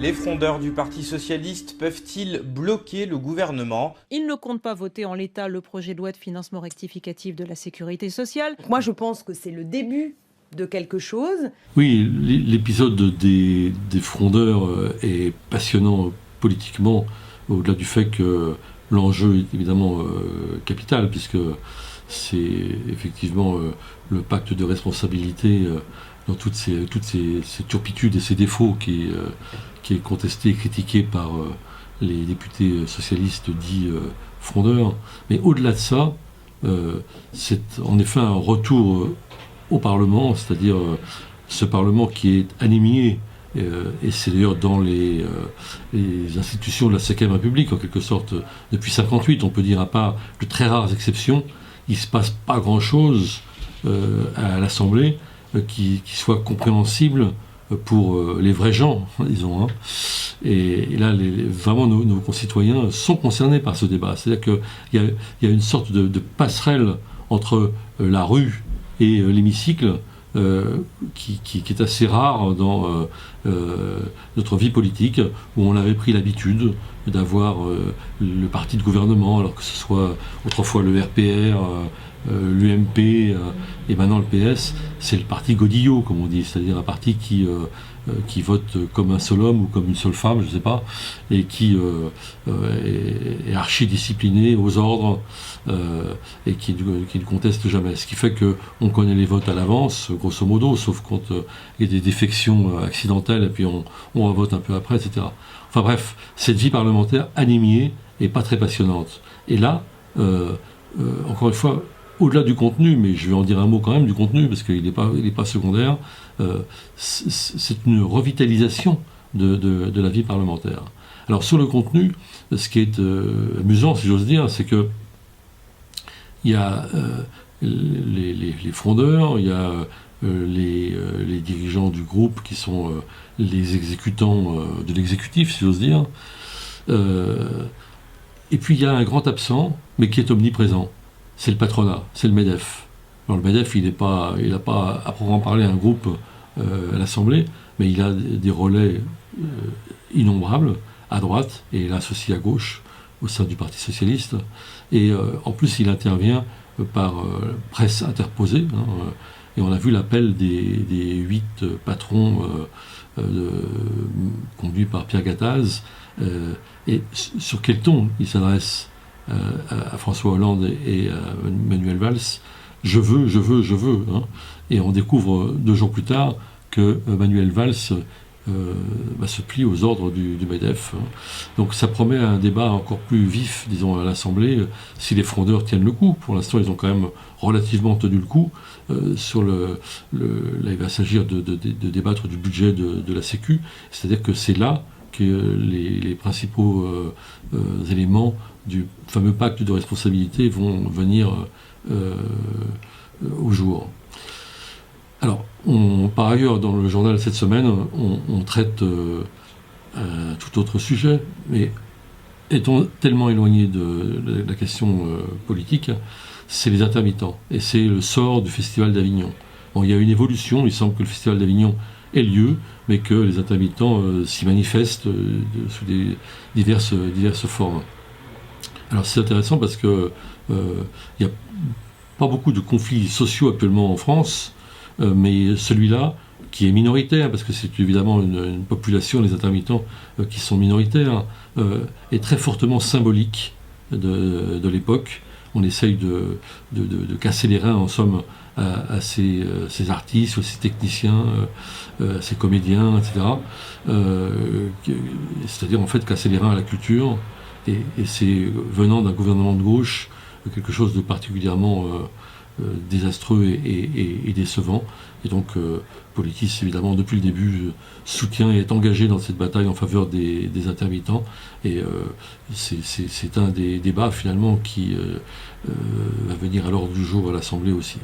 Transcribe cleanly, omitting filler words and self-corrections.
Les frondeurs du Parti socialiste peuvent-ils bloquer le gouvernement ? Ils ne comptent pas voter en l'état le projet de loi de financement rectificatif de la sécurité sociale. Moi, je pense que c'est le début de quelque chose. Oui, l'épisode des frondeurs est passionnant politiquement, au-delà du fait que l'enjeu est évidemment capital, puisque c'est effectivement le pacte de responsabilité dans toutes ces turpitudes et ces défauts qui est contesté et critiqué par les députés socialistes dits frondeurs. Mais au-delà de ça, c'est en effet un retour au Parlement, c'est-à-dire ce Parlement qui est animé, et c'est d'ailleurs dans les institutions de la Ve République, en quelque sorte, depuis 1958, on peut dire, à part de très rares exceptions, il ne se passe pas grand-chose à l'Assemblée qui soit compréhensible pour les vrais gens, disons. Hein. Et là, vraiment, nos concitoyens sont concernés par ce débat. C'est-à-dire qu'il y a une sorte de passerelle entre la rue et l'hémicycle qui est assez rare dans notre vie politique, où on avait pris l'habitude d'avoir le parti de gouvernement, alors que ce soit autrefois le RPR, l'UMP et maintenant le PS, c'est le parti Godillot, comme on dit, c'est-à-dire un parti qui vote comme un seul homme ou comme une seule femme, je ne sais pas, et qui est archi-discipliné aux ordres et qui ne conteste jamais. Ce qui fait qu'on connaît les votes à l'avance, grosso modo, sauf quand il y a des défections accidentelles, et puis on vote un peu après, etc. Enfin bref, cette vie parlementaire animée et pas très passionnante. Et là, encore une fois, au-delà du contenu, mais je vais en dire un mot quand même du contenu, parce qu'il n'est pas secondaire, c'est une revitalisation de la vie parlementaire. Alors sur le contenu, ce qui est amusant, si j'ose dire, c'est que il y a les frondeurs, il y a les dirigeants du groupe qui sont les exécutants de l'exécutif, si j'ose dire, et puis il y a un grand absent, mais qui est omniprésent. C'est le patronat, c'est le MEDEF. Alors le MEDEF, il n'a pas à proprement parler un groupe à l'Assemblée, mais il a des relais innombrables à droite et hélas aussi à gauche au sein du Parti socialiste. Et en plus, il intervient par presse interposée. Et on a vu l'appel des 8 patrons conduits par Pierre Gattaz. Et sur quel ton il s'adresse à François Hollande et à Manuel Valls, je veux. Hein. Et on découvre 2 jours plus tard que Manuel Valls se plie aux ordres du MEDEF. Hein. Donc ça promet un débat encore plus vif, disons, à l'Assemblée, si les frondeurs tiennent le coup. Pour l'instant, ils ont quand même relativement tenu le coup. Là, il va s'agir de débattre du budget de la Sécu. C'est-à-dire que c'est là que les principaux éléments du fameux pacte de responsabilité vont venir au jour. Alors, par ailleurs, dans le journal cette semaine, on traite un tout autre sujet, mais étant tellement éloigné de la question politique, c'est les intermittents, et c'est le sort du Festival d'Avignon. Bon, il y a une évolution, il semble que le Festival d'Avignon ait lieu, mais que les intermittents s'y manifestent sous des diverses formes. Alors c'est intéressant parce que il n'y a pas beaucoup de conflits sociaux actuellement en France, mais celui-là, qui est minoritaire, parce que c'est évidemment une population, les intermittents, qui sont minoritaires, est très fortement symbolique de l'époque. On essaye de casser les reins, en somme, à ces artistes, à ces techniciens, à ces comédiens, etc. C'est-à-dire, en fait, casser les reins à la culture. Et c'est, venant d'un gouvernement de gauche, quelque chose de particulièrement désastreux et décevant. Et donc, Politis, évidemment, depuis le début, soutient et est engagé dans cette bataille en faveur des intermittents. Et c'est un des débats, finalement, qui va venir à l'ordre du jour à l'Assemblée aussi.